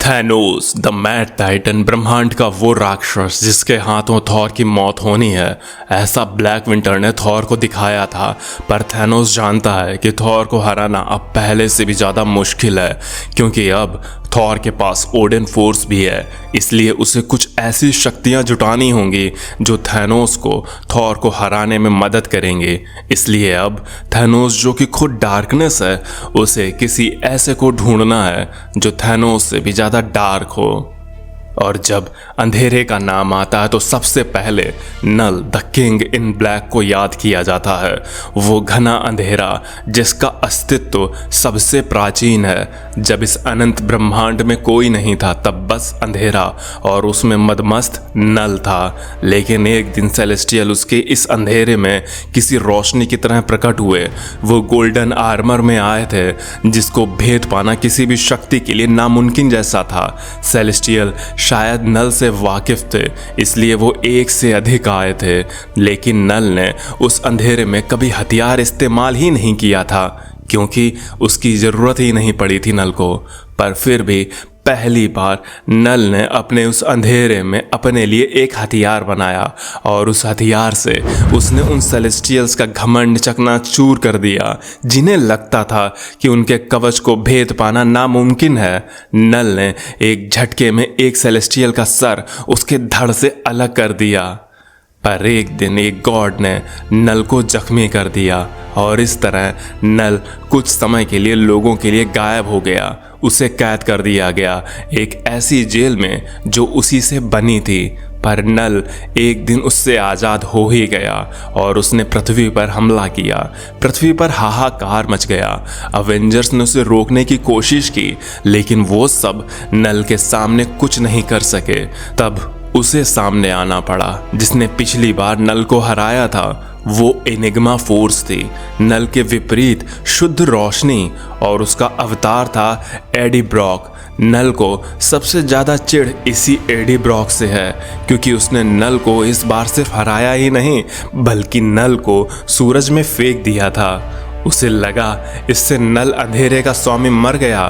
Thanos the mad Titan, ब्रह्मांड का वो राक्षस जिसके हाथों थॉर की मौत होनी है, ऐसा ब्लैक विंटर ने थॉर को दिखाया था। पर थैनोस जानता है कि थॉर को हराना अब पहले से भी ज़्यादा मुश्किल है, क्योंकि अब थॉर के पास ओडिन फोर्स भी है। इसलिए उसे कुछ ऐसी शक्तियां जुटानी होंगी जो थैनोस को थॉर को हराने में मदद करेंगे। इसलिए अब थैनोस, जो कि खुद डार्कनेस है, उसे किसी ऐसे को ढूंढना है जो थैनोस से भी ज़्यादा डार्क हो। और जब अंधेरे का नाम आता है तो सबसे पहले नल द किंग इन ब्लैक को याद किया जाता है। वो घना अंधेरा जिसका अस्तित्व सबसे प्राचीन है। जब इस अनंत ब्रह्मांड में कोई नहीं था तब बस अंधेरा और उसमें मदमस्त नल था। लेकिन एक दिन सेलेस्टियल उसके इस अंधेरे में किसी रोशनी की तरह प्रकट हुए। वो गोल्डन आर्मर में आए थे जिसको भेद पाना किसी भी शक्ति के लिए नामुमकिन जैसा था। सेलेस्टियल शायद नल से वाकिफ थे, इसलिए वो एक से अधिक आए थे। लेकिन नल ने उस अंधेरे में कभी हथियार इस्तेमाल ही नहीं किया था, क्योंकि उसकी ज़रूरत ही नहीं पड़ी थी नल को। पर फिर भी पहली बार नल ने अपने उस अंधेरे में अपने लिए एक हथियार बनाया, और उस हथियार से उसने उन सेलेस्टियल्स का घमंड चकनाचूर कर दिया जिन्हें लगता था कि उनके कवच को भेद पाना नामुमकिन है। नल ने एक झटके में एक सेलेस्टियल का सर उसके धड़ से अलग कर दिया। पर एक दिन एक गॉड ने नल को जख्मी कर दिया, और इस तरह नल कुछ समय के लिए लोगों के लिए गायब हो गया। उसे कैद कर दिया गया एक ऐसी जेल में जो उसी से बनी थी। पर नल एक दिन उससे आज़ाद हो ही गया और उसने पृथ्वी पर हमला किया। पृथ्वी पर हाहाकार मच गया। अवेंजर्स ने उसे रोकने की कोशिश की, लेकिन वो सब नल के सामने कुछ नहीं कर सके। तब उसे सामने आना पड़ा जिसने पिछली बार नल को हराया था। वो एनिग्मा फोर्स थी, नल के विपरीत शुद्ध रोशनी, और उसका अवतार था एडी ब्रॉक। नल को सबसे ज़्यादा चिढ़ इसी एडी ब्रॉक से है, क्योंकि उसने नल को इस बार सिर्फ हराया ही नहीं बल्कि नल को सूरज में फेंक दिया था। उसे लगा इससे नल अंधेरे का स्वामी मर गया।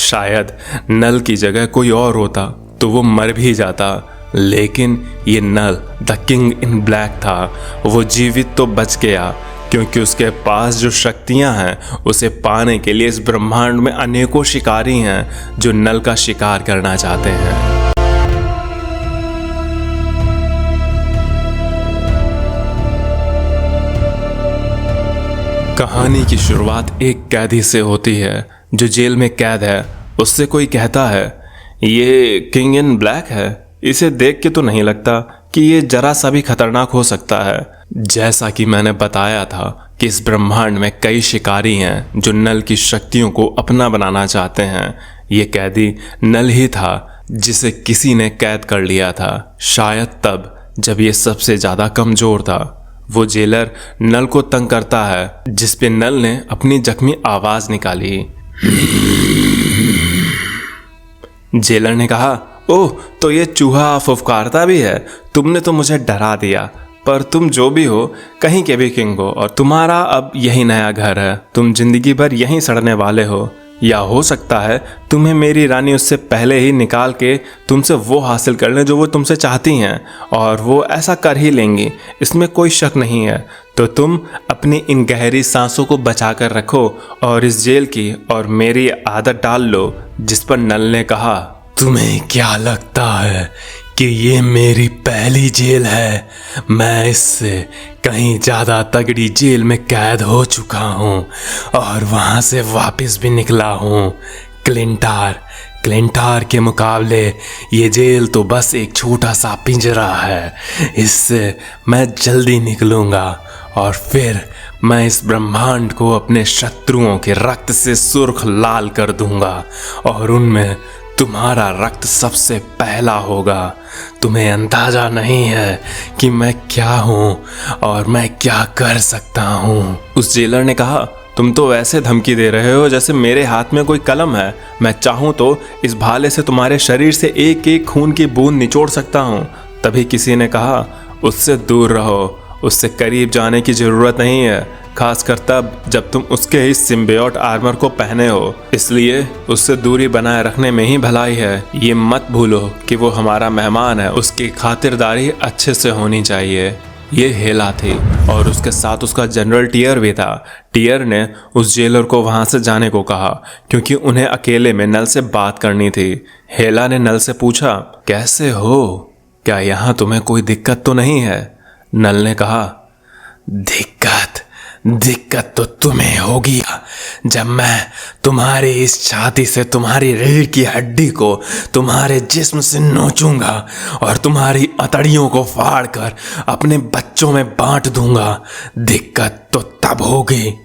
शायद नल की जगह कोई और होता तो वो मर भी जाता, लेकिन ये नल द किंग इन ब्लैक था। वो जीवित तो बच गया, क्योंकि उसके पास जो शक्तियां हैं उसे पाने के लिए इस ब्रह्मांड में अनेकों शिकारी हैं जो नल का शिकार करना चाहते हैं। कहानी की शुरुआत एक कैदी से होती है जो जेल में कैद है। उससे कोई कहता है, ये किंग इन ब्लैक है, इसे देख के तो नहीं लगता कि ये जरा सा भी खतरनाक हो सकता है। जैसा कि मैंने बताया था कि इस ब्रह्मांड में कई शिकारी हैं जो नल की शक्तियों को अपना बनाना चाहते हैं। ये कैदी नल ही था जिसे किसी ने कैद कर लिया था, शायद तब जब ये सबसे ज़्यादा कमज़ोर था। वो जेलर नल को तंग करता है, जिस पे नल ने अपनी जख्मी आवाज़ निकाली। जेलर ने कहा, ओह, तो ये चूहा फुफकारता भी है। तुमने तो मुझे डरा दिया, पर तुम जो भी हो, कहीं के भी किंग हो, और तुम्हारा अब यही नया घर है। तुम जिंदगी भर यहीं सड़ने वाले हो, या हो सकता है तुम्हें मेरी रानी उससे पहले ही निकाल के तुमसे वो हासिल कर लें जो वो तुमसे चाहती हैं, और वो ऐसा कर ही लेंगी, इसमें कोई शक नहीं है। तो तुम अपनी इन गहरी सांसों को बचा कर रखो और इस जेल की और मेरी आदत डाल लो। जिस पर नल ने कहा, तुम्हें क्या लगता है कि ये मेरी पहली जेल है? मैं इससे कहीं ज़्यादा तगड़ी जेल में कैद हो चुका हूँ और वहाँ से वापस भी निकला हूँ। क्लिंटार के मुकाबले ये जेल तो बस एक छोटा सा पिंजरा है। इससे मैं जल्दी निकलूँगा और फिर मैं इस ब्रह्मांड को अपने शत्रुओं के रक्त से सुर्ख लाल कर दूँगा, और उनमें तुम्हारा रक्त सबसे पहला होगा। तुम्हें अंदाजा नहीं है कि मैं क्या हूँ और मैं क्या कर सकता हूँ। उस जेलर ने कहा, तुम तो ऐसे धमकी दे रहे हो जैसे मेरे हाथ में कोई कलम है। मैं चाहूँ तो इस भाले से तुम्हारे शरीर से एक एक खून की बूंद निचोड़ सकता हूँ। तभी किसी ने कहा, उससे दूर रहो, उससे करीब जाने की जरूरत नहीं है, खासकर तब जब तुम उसके ही सिम्बियोट आर्मर को पहने हो। इसलिए उससे दूरी बनाए रखने में ही भलाई है। ये मत भूलो कि वो हमारा मेहमान है, उसकी खातिरदारी अच्छे से होनी चाहिए। ये हेला थी और उसके साथ उसका जनरल टियर भी था। टियर ने उस जेलर को वहां से जाने को कहा क्योंकि उन्हें अकेले में नल से बात करनी थी। हेला ने नल से पूछा, कैसे हो? क्या यहाँ तुम्हें कोई दिक्कत तो नहीं है? नल ने कहा, दिक्कत तो तुम्हें होगी जब मैं तुम्हारी इस छाती से तुम्हारी रीढ़ की हड्डी को तुम्हारे जिस्म से नोचूंगा और तुम्हारी अतड़ियों को फाड़कर अपने बच्चों में बांट दूंगा। दिक्कत तो तब होगी।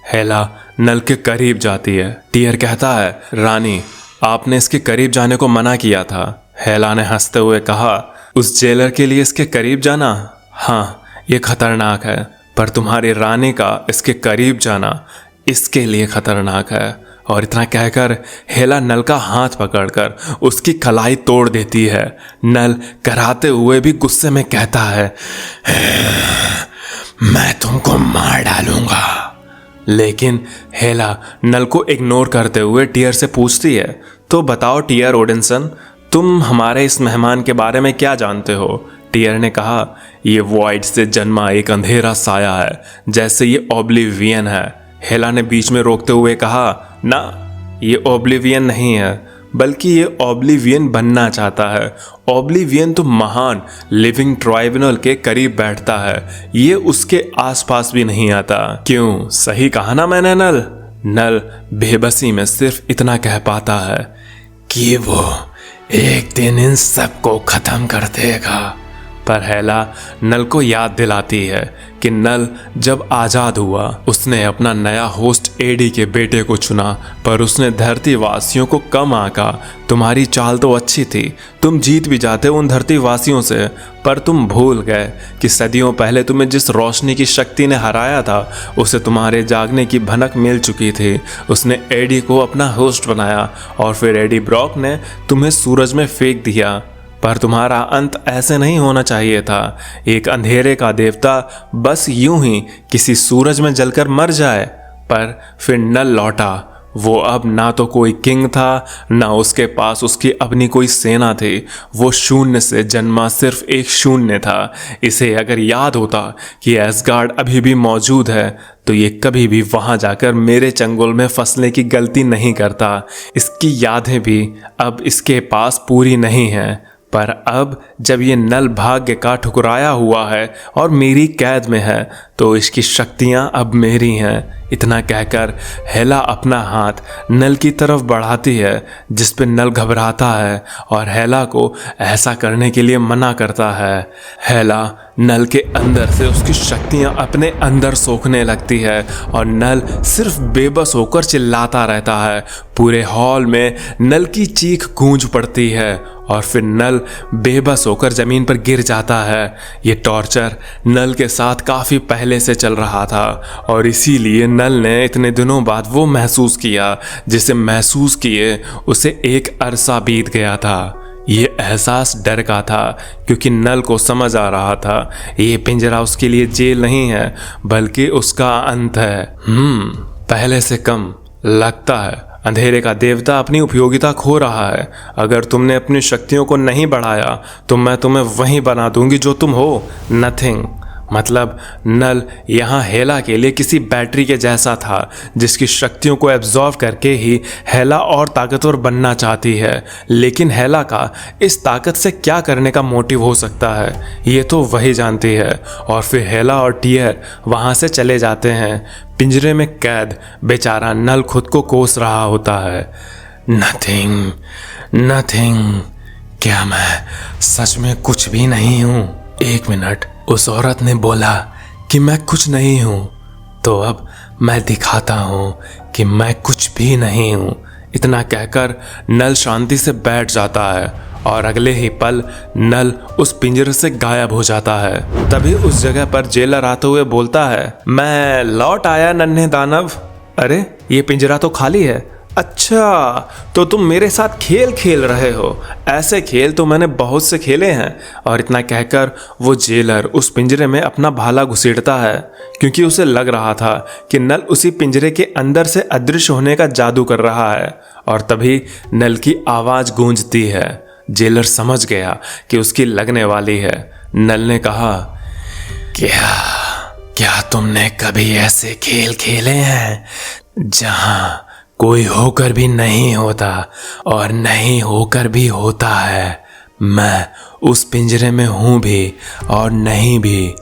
हेला नल के करीब जाती है। टियर कहता है, रानी, आपने इसके करीब जाने को मना किया था। हेला ने हंसते हुए कहा, उस जेलर के लिए इसके करीब जाना? हाँ, ये खतरनाक है, पर तुम्हारी रानी का इसके करीब जाना इसके लिए खतरनाक है। और इतना कहकर हेला नल का हाथ पकड़कर उसकी कलाई तोड़ देती है। नल कराते हुए भी गुस्से में कहता है, मैं तुमको मार डालूंगा। लेकिन हेला नल को इग्नोर करते हुए टियर से पूछती है, तो बताओ टियर ओडिनसन, तुम हमारे इस मेहमान के बारे में क्या जानते हो? टियर ने कहा, ये वॉइड से जन्मा एक अंधेरा साया है, जैसे ये ओब्लिवियन है। हेला ने बीच में रोकते हुए कहा, ना, ये ओब्लिवियन नहीं है, बल्कि ये ओब्लिवियन बनना चाहता है। ओब्लिवियन तो महान लिविंग ट्राइब्यूनल के करीब बैठता है, ये उसके आसपास भी नहीं आता। क्यों, सही कहा ना मैंने नल? नल बेबसी में सिर्फ इतना कह पाता है कि वो एक दिन इन सबको खत्म कर देगा। पर हेला नल को याद दिलाती है कि नल जब आज़ाद हुआ उसने अपना नया होस्ट एडी के बेटे को चुना, पर उसने धरतीवासियों को कम आंका। तुम्हारी चाल तो अच्छी थी, तुम जीत भी जाते उन धरतीवासियों से, पर तुम भूल गए कि सदियों पहले तुम्हें जिस रोशनी की शक्ति ने हराया था उसे तुम्हारे जागने की भनक मिल चुकी थी। उसने एडी को अपना होस्ट बनाया और फिर एडी ब्रॉक ने तुम्हें सूरज में फेंक दिया। पर तुम्हारा अंत ऐसे नहीं होना चाहिए था। एक अंधेरे का देवता बस यूं ही किसी सूरज में जलकर मर जाए। पर फिर नल लौटा। वो अब ना तो कोई किंग था, ना उसके पास उसकी अपनी कोई सेना थी। वो शून्य से जन्मा सिर्फ एक शून्य था। इसे अगर याद होता कि एसगार्ड अभी भी मौजूद है तो ये कभी भी वहां जाकर मेरे चंगुल में फंसने की गलती नहीं करता। इसकी यादें भी अब इसके पास पूरी नहीं हैं। पर अब जब ये नल भाग्य का ठुकराया हुआ है और मेरी कैद में है तो इसकी शक्तियां अब मेरी हैं। इतना कहकर हेला अपना हाथ नल की तरफ बढ़ाती है, जिस पे नल घबराता है और हेला को ऐसा करने के लिए मना करता है। हेला नल के अंदर से उसकी शक्तियां अपने अंदर सोखने लगती है और नल सिर्फ बेबस होकर चिल्लाता रहता है। पूरे हॉल में नल की चीख गूंज पड़ती है और फिर नल बेबस होकर जमीन पर गिर जाता है। ये टॉर्चर नल के साथ काफ़ी पहले से चल रहा था और इसीलिए नल ने इतने दिनों बाद वो महसूस किया जिसे महसूस किए उसे एक अरसा बीत गया था। ये एहसास डर का था क्योंकि नल को समझ आ रहा था ये पिंजरा उसके लिए जेल नहीं है बल्कि उसका अंत है। पहले से कम लगता है अंधेरे का देवता अपनी उपयोगिता खो रहा है। अगर तुमने अपनी शक्तियों को नहीं बढ़ाया तो मैं तुम्हें वही बना दूंगी जो तुम हो, नथिंग। मतलब नल यहाँ हेला के लिए किसी बैटरी के जैसा था जिसकी शक्तियों को एब्जॉर्व करके ही हेला और ताकतवर बनना चाहती है। लेकिन हेला का इस ताकत से क्या करने का मोटिव हो सकता है ये तो वही जानती है। और फिर हेला और टियर वहाँ से चले जाते हैं। पिंजरे में कैद बेचारा नल खुद को कोस रहा होता है। नथिंग, नथिंग, क्या मैं सच में कुछ भी नहीं हूँ? एक मिनट, उस औरत ने बोला कि मैं कुछ नहीं हूँ, तो अब मैं दिखाता हूँ कि मैं कुछ भी नहीं हूँ। इतना कहकर नल शांति से बैठ जाता है और अगले ही पल नल उस पिंजरे से गायब हो जाता है। तभी उस जगह पर जेलर आते हुए बोलता है, मैं लौट आया नन्हे दानव। अरे ये पिंजरा तो खाली है, अच्छा, तो तुम मेरे साथ खेल खेल रहे हो। ऐसे खेल तो मैंने बहुत से खेले हैं। और इतना कहकर वो जेलर उस पिंजरे में अपना भाला घुसेड़ता है, क्योंकि उसे लग रहा था कि नल उसी पिंजरे के अंदर से अदृश्य होने का जादू कर रहा है। और तभी नल की आवाज गूंजती है। जेलर समझ गया कि उसकी लगने वाली है। नल ने कहा, क्या तुमने कभी ऐसे खेल खेले हैं जहां कोई होकर भी नहीं होता और नहीं होकर भी होता है? मैं उस पिंजरे में हूं भी और नहीं भी।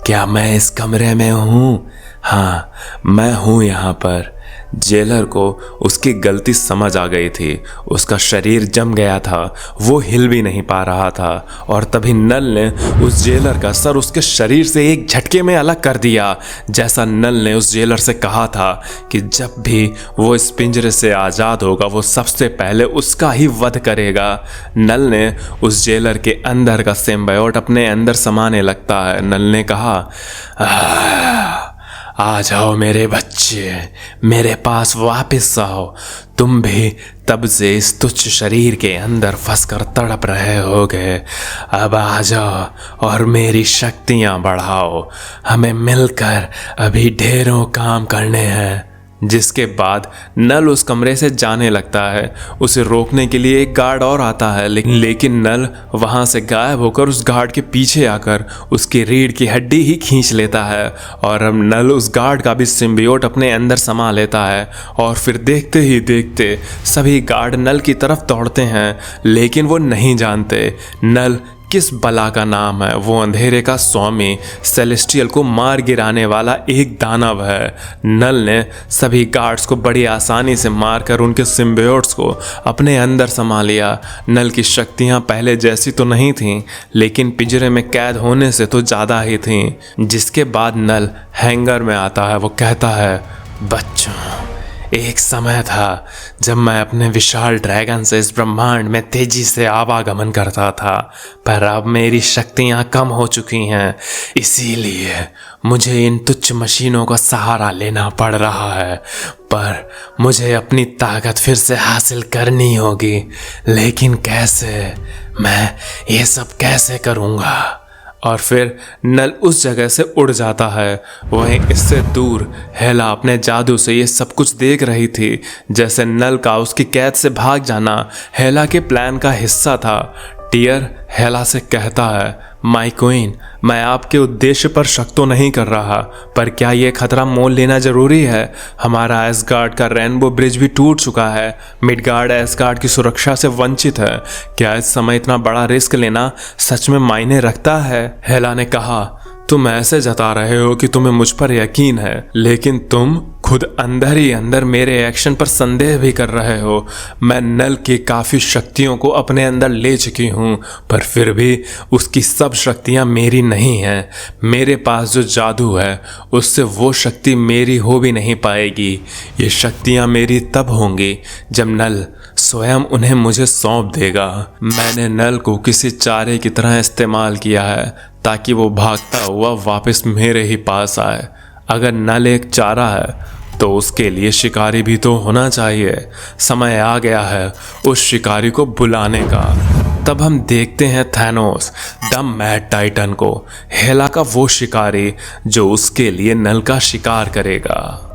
क्या मैं इस कमरे में हूं? हाँ, मैं हूं यहाँ पर। जेलर को उसकी गलती समझ आ गई थी। उसका शरीर जम गया था, वो हिल भी नहीं पा रहा था। और तभी नल ने उस जेलर का सर उसके शरीर से एक झटके में अलग कर दिया। जैसा नल ने उस जेलर से कहा था कि जब भी वो इस पिंजरे से आज़ाद होगा वो सबसे पहले उसका ही वध करेगा। नल ने उस जेलर के अंदर का सिम्बायोट अपने अंदर समाने लगता है। नल ने कहा, आ जाओ मेरे बच्चे, मेरे पास वापस आओ। तुम भी तब से इस तुच्छ शरीर के अंदर फंसकर तड़प रहे होगे। अब आ जाओ और मेरी शक्तियां बढ़ाओ। हमें मिलकर अभी ढेरों काम करने हैं। जिसके बाद नल उस कमरे से जाने लगता है। उसे रोकने के लिए एक गार्ड और आता है, लेकिन नल वहां से गायब होकर उस गार्ड के पीछे आकर उसकी रीढ़ की हड्डी ही खींच लेता है। और अब नल उस गार्ड का भी सिम्बियोट अपने अंदर समा लेता है। और फिर देखते ही देखते सभी गार्ड नल की तरफ दौड़ते हैं, लेकिन वो नहीं जानते नल किस बला का नाम है। वो अंधेरे का स्वामी, सेलेस्टियल को मार गिराने वाला एक दानव है। नल ने सभी गार्ड्स को बड़ी आसानी से मारकर उनके सिम्बियोट्स को अपने अंदर समा लिया। नल की शक्तियां पहले जैसी तो नहीं थीं, लेकिन पिंजरे में कैद होने से तो ज़्यादा ही थीं। जिसके बाद नल हैंगर में आता है। वो कहता है, बच्चों, एक समय था जब मैं अपने विशाल ड्रैगन से इस ब्रह्मांड में तेजी से आवागमन करता था, पर अब मेरी शक्तियां कम हो चुकी हैं। इसीलिए मुझे इन तुच्छ मशीनों का सहारा लेना पड़ रहा है। पर मुझे अपनी ताकत फिर से हासिल करनी होगी। लेकिन कैसे? मैं ये सब कैसे करूँगा? और फिर नल उस जगह से उड़ जाता है। वहीं इससे दूर हेला अपने जादू से ये सब कुछ देख रही थी। जैसे नल का उसकी कैद से भाग जाना हेला के प्लान का हिस्सा था। टियर हेला से कहता है, माय क्वीन, मैं आपके उद्देश्य पर शक तो नहीं कर रहा, पर क्या ये खतरा मोल लेना जरूरी है? हमारा एसगार्ड का रेनबो ब्रिज भी टूट चुका है। मिडगार्ड एसगार्ड की सुरक्षा से वंचित है। क्या इस समय इतना बड़ा रिस्क लेना सच में मायने रखता है? हेला ने कहा, तुम ऐसे जता रहे हो कि तुम्हें मुझ पर यकीन है, लेकिन तुम खुद अंदर ही अंदर मेरे एक्शन पर संदेह भी कर रहे हो। मैं नल की काफ़ी शक्तियों को अपने अंदर ले चुकी हूँ, पर फिर भी उसकी सब शक्तियाँ मेरी नहीं हैं। मेरे पास जो जादू है उससे वो शक्ति मेरी हो भी नहीं पाएगी। ये शक्तियाँ मेरी तब होंगी जब नल स्वयं उन्हें मुझे सौंप देगा। मैंने नल को किसी चारे की तरह इस्तेमाल किया है ताकि वो भागता हुआ वापस मेरे ही पास आए। अगर नल एक चारा है तो उसके लिए शिकारी भी तो होना चाहिए। समय आ गया है उस शिकारी को बुलाने का। तब हम देखते हैं थैनोस द मैड टाइटन को, हेला का वो शिकारी जो उसके लिए नल का शिकार करेगा।